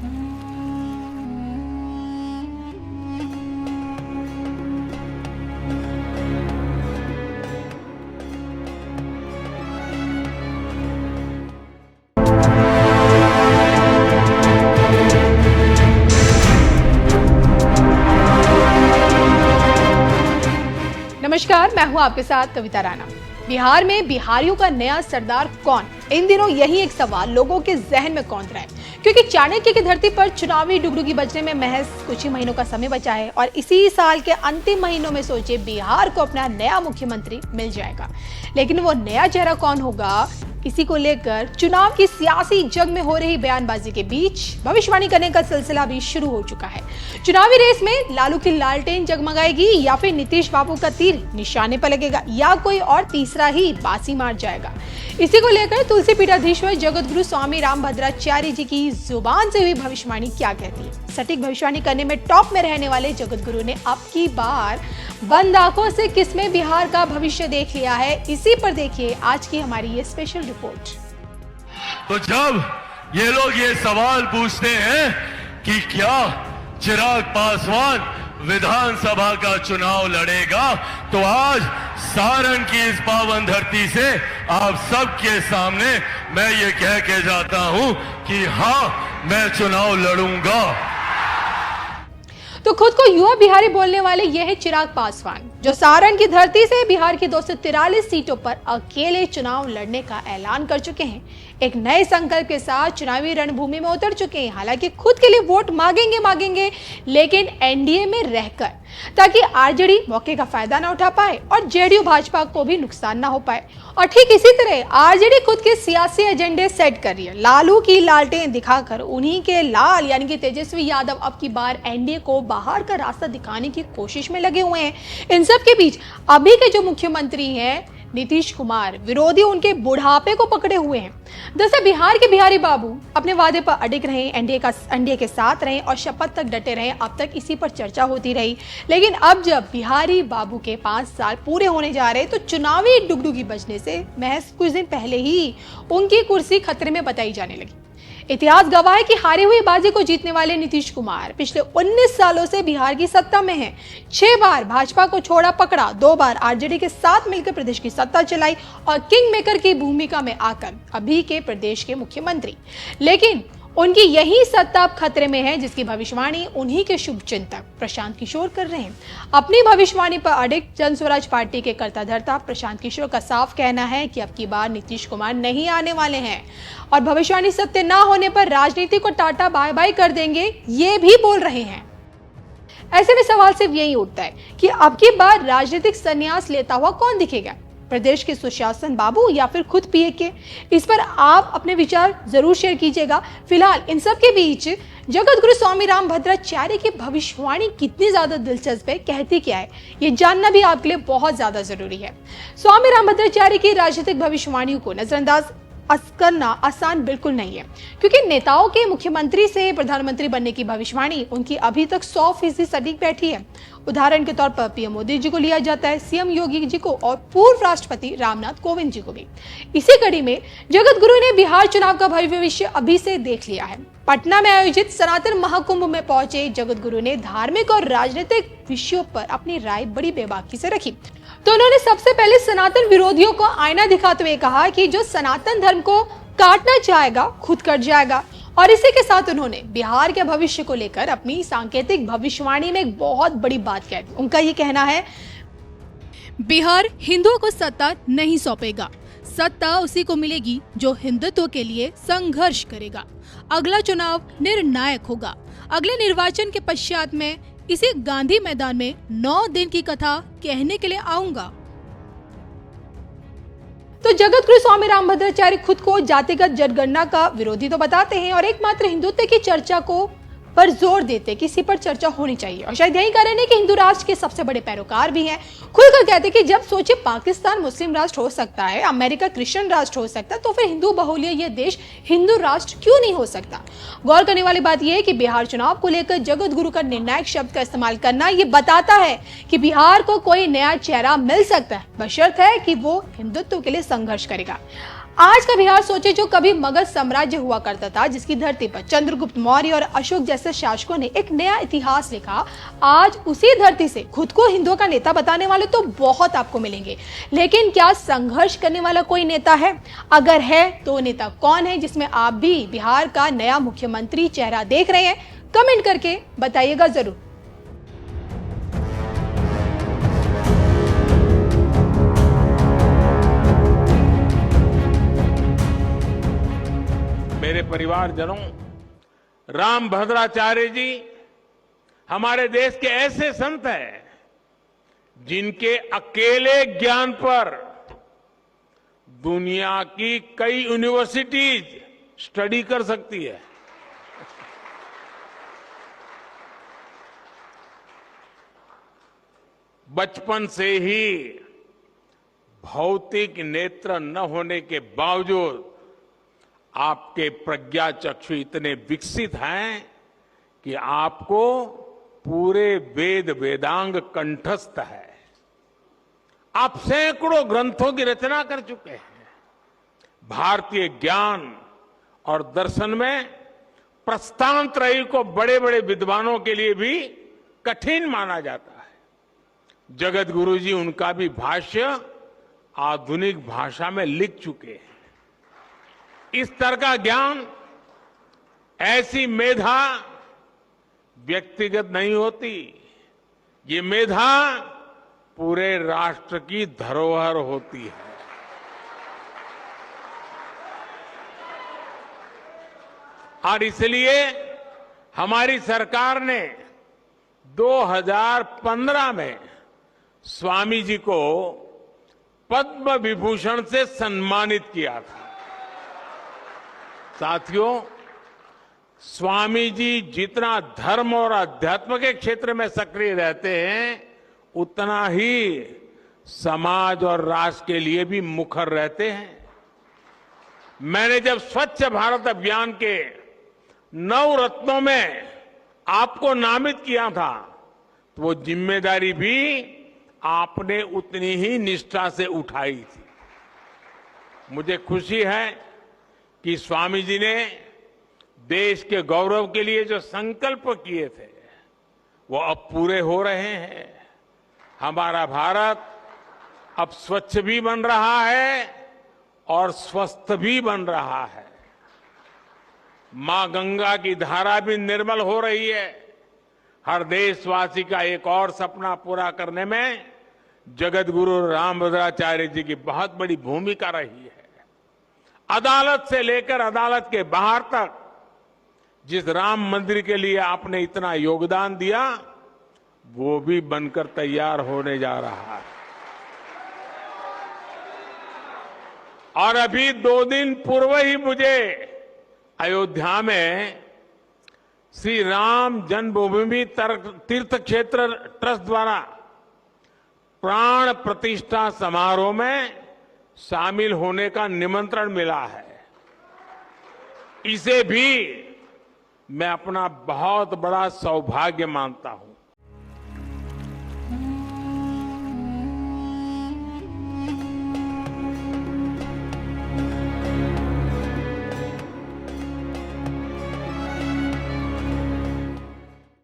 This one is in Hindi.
नमस्कार, मैं हूं आपके साथ कविता राणा। बिहार में बिहारियों का नया सरदार कौन? इन दिनों यही एक सवाल लोगों के जहन में कौंध रहा है, क्योंकि चाणक्य की धरती पर चुनावी डुगडुगी बजने में महज कुछ ही महीनों का समय बचा है और इसी साल के अंतिम महीनों में सोचे बिहार को अपना नया मुख्यमंत्री मिल जाएगा। लेकिन वो नया चेहरा कौन होगा, इसी को लेकर चुनाव की सियासी जंग में हो रही बयानबाजी के बीच भविष्यवाणी करने का सिलसिला भी शुरू हो चुका है। चुनावी रेस में लालू की लालटेन जगमगाएगी या फिर नीतीश बाबू का तीर निशाने पर लगेगा या कोई और तीसरा ही बाजी मार जाएगा। इसी को लेकर तुलसी पीठाधीश्वर जगत गुरु स्वामी रामभद्राचार्य जी की जुबान से हुई भविष्यवाणी क्या कहती है? सटीक भविष्यवाणी करने में टॉप में रहने वाले जगत गुरु ने अब की बार बंद आंखों से किसमें बिहार का भविष्य देख लिया है, इसी पर देखिए आज की हमारी ये स्पेशल रिपोर्ट। तो जब ये लोग ये सवाल पूछते हैं कि क्या चिराग पासवान विधानसभा का चुनाव लड़ेगा, तो आज सारण की इस पावन धरती से आप सबके सामने मैं ये कह के जाता हूं कि हाँ, मैं चुनाव लड़ूंगा। तो खुद को युवा बिहारी बोलने वाले यह है चिराग पासवान, जो सारण की धरती से बिहार की 243 सीटों पर अकेले चुनाव लड़ने का ऐलान कर चुके हैं। एक नए संकल्प के साथ चुनावी रणभूमि में उतर चुके हैं। हालांकि खुद के लिए वोट मांगेंगे, लेकिन एनडीए में रहकर, ताकि आरजेडी मौके का फायदा ना उठा पाए और जेडीयू भाजपा को भी नुकसान ना हो पाए। और ठीक इसी तरह आरजेडी खुद के सियासी एजेंडे सेट कर रही है। लालू की लालटेन दिखाकर उन्हीं के लाल यानी कि तेजस्वी यादव अब की बार एनडीए को बाहर का रास्ता दिखाने की कोशिश में लगे हुए हैं। इन सब के बीच अभी के जो मुख्यमंत्री हैं नीतीश कुमार, विरोधी उनके बुढ़ापे को पकड़े हुए हैं। दरअसल बिहार के बिहारी बाबू अपने वादे पर अडिग रहे, एनडीए के साथ रहे और शपथ तक डटे रहे। अब तक इसी पर चर्चा होती रही, लेकिन अब जब बिहारी बाबू के 5 साल पूरे होने जा रहे, तो चुनावी डुगडुगी बजने से महज कुछ दिन पहले ही उनकी कुर्सी खतरे में बताई जाने लगी। इतिहास गवाह है कि हारी हुई बाजी को जीतने वाले नीतीश कुमार पिछले 19 सालों से बिहार की सत्ता में हैं। 6 बार भाजपा को छोड़ा पकड़ा, 2 बार आरजेडी के साथ मिलकर प्रदेश की सत्ता चलाई और किंग मेकर की भूमिका में आकर अभी के प्रदेश के मुख्यमंत्री। लेकिन उनकी यही सत्ता अब खतरे में है, जिसकी भविष्यवाणी उन्हीं के शुभ चिंतक प्रशांत किशोर कर रहे हैं। अपनी भविष्यवाणी पर अडिग जन स्वराज पार्टी के कर्ता धर्ता प्रशांत किशोर का साफ कहना है कि अब की बार नीतीश कुमार नहीं आने वाले हैं और भविष्यवाणी सत्य ना होने पर राजनीति को टाटा बाय बाय कर देंगे, ये भी बोल रहे हैं। ऐसे में सवाल सिर्फ यही उठता है कि अब की बार राजनीतिक संन्यास लेता हुआ कौन दिखेगा, प्रदेश के सुशासन बाबू या फिर खुद पीए के? इस पर आप अपने विचार जरूर शेयर कीजिएगा। फिलहाल इन सब के बीच जगत गुरु स्वामी रामभद्राचार्य की भविष्यवाणी कितनी ज्यादा दिलचस्प है, कहती क्या है, ये जानना भी आपके लिए बहुत ज्यादा जरूरी है। स्वामी रामभद्राचार्य की राजनीतिक भविष्यवाणियों को नजरअंदाज करना आसान बिल्कुल नहीं है, क्योंकि नेताओं के मुख्यमंत्री से प्रधानमंत्री बनने की भविष्यवाणी उनकी अभी तक 100% सटीक बैठी है। उदाहरण के तौर पर पीएम मोदी जी को लिया जाता है, सीएम योगी जी को और पूर्व राष्ट्रपति रामनाथ कोविंद जी को भी। इसी कड़ी में जगत गुरु ने बिहार चुनाव का भविष्य अभी से देख लिया है। पटना में आयोजित सनातन महाकुंभ में पहुंचे जगत गुरु ने धार्मिक और राजनीतिक विषयों पर अपनी राय बड़ी बेबाकी से रखी। तो उन्होंने सबसे पहले सनातन विरोधियों को आईना दिखाते हुए कहा कि जो सनातन धर्म को काटना चाहेगा खुद कट जाएगा। और इसी के साथ उन्होंने बिहार के भविष्य को लेकर अपनी सांकेतिक भविष्यवाणी में एक बहुत बड़ी बात कह दी। उनका ये कहना है, बिहार हिंदुओं को सत्ता नहीं सौंपेगा, सत्ता उसी को मिलेगी जो हिंदुत्व के लिए संघर्ष करेगा। अगला चुनाव निर्णायक होगा। अगले निर्वाचन के पश्चात में इसी गांधी मैदान में 9 दिन की कथा कहने के लिए आऊंगा। तो जगत गुरु स्वामी रामभद्राचार्य खुद को जातिगत जनगणना का विरोधी तो बताते हैं और एकमात्र हिंदुत्व की चर्चा को पर जोर देते कि इसी पर चर्चा होनी चाहिए। और शायद यही कारण है कि हिंदू राष्ट्र के सबसे बड़े पैरोकार भी हैं। खुलकर कहते कि जब सोचे पाकिस्तान मुस्लिम राष्ट्र हो सकता है, अमेरिका क्रिश्चियन राष्ट्र हो सकता है, तो फिर हिंदू बहुल्य ये देश हिंदू राष्ट्र क्यों नहीं हो सकता। गौर करने वाली बात यह है कि बिहार चुनाव को लेकर जगत गुरु का निर्णायक शब्द का इस्तेमाल करना ये बताता है कि बिहार को कोई नया चेहरा मिल सकता है, बशर्त है कि वो हिंदुत्व के लिए संघर्ष करेगा। आज का बिहार सोचे जो कभी मगध साम्राज्य हुआ करता था, जिसकी धरती पर चंद्रगुप्त मौर्य और अशोक जैसे शासकों ने एक नया इतिहास लिखा, आज उसी धरती से खुद को हिंदुओं का नेता बताने वाले तो बहुत आपको मिलेंगे। लेकिन क्या संघर्ष करने वाला कोई नेता है? अगर है तो नेता कौन है, जिसमें आप भी बिहार का नया मुख्यमंत्री चेहरा देख रहे हैं? कमेंट करके बताइएगा जरूर। मेरे परिवारजनों, रामभद्राचार्य जी हमारे देश के ऐसे संत हैं जिनके अकेले ज्ञान पर दुनिया की कई यूनिवर्सिटीज स्टडी कर सकती है। बचपन से ही भौतिक नेत्र न होने के बावजूद आपके प्रज्ञा चक्षु इतने विकसित हैं कि आपको पूरे वेद वेदांग कंठस्थ है। आप सैकड़ों ग्रंथों की रचना कर चुके हैं। भारतीय ज्ञान और दर्शन में प्रस्थान त्रयी को बड़े बड़े विद्वानों के लिए भी कठिन माना जाता है। जगत गुरु जी उनका भी भाष्य आधुनिक भाषा में लिख चुके हैं। इस तरह का ज्ञान, ऐसी मेधा व्यक्तिगत नहीं होती, ये मेधा पूरे राष्ट्र की धरोहर होती है। और इसलिए हमारी सरकार ने 2015 में स्वामी जी को पद्म विभूषण से सम्मानित किया था। साथियों, स्वामी जी जितना धर्म और अध्यात्म के क्षेत्र में सक्रिय रहते हैं, उतना ही समाज और राष्ट्र के लिए भी मुखर रहते हैं। मैंने जब स्वच्छ भारत अभियान के 9 रत्नों में आपको नामित किया था, तो वो जिम्मेदारी भी आपने उतनी ही निष्ठा से उठाई थी। मुझे खुशी है कि स्वामी जी ने देश के गौरव के लिए जो संकल्प किए थे वो अब पूरे हो रहे हैं। हमारा भारत अब स्वच्छ भी बन रहा है और स्वस्थ भी बन रहा है। मां गंगा की धारा भी निर्मल हो रही है। हर देशवासी का एक और सपना पूरा करने में जगत गुरु रामभद्राचार्य जी की बहुत बड़ी भूमिका रही है। अदालत से लेकर अदालत के बाहर तक जिस राम मंदिर के लिए आपने इतना योगदान दिया, वो भी बनकर तैयार होने जा रहा है। और अभी 2 दिन पूर्व ही मुझे अयोध्या में श्री राम जन्मभूमि तीर्थ क्षेत्र ट्रस्ट द्वारा प्राण प्रतिष्ठा समारोह में शामिल होने का निमंत्रण मिला है। इसे भी मैं अपना बहुत बड़ा सौभाग्य मानता हूं।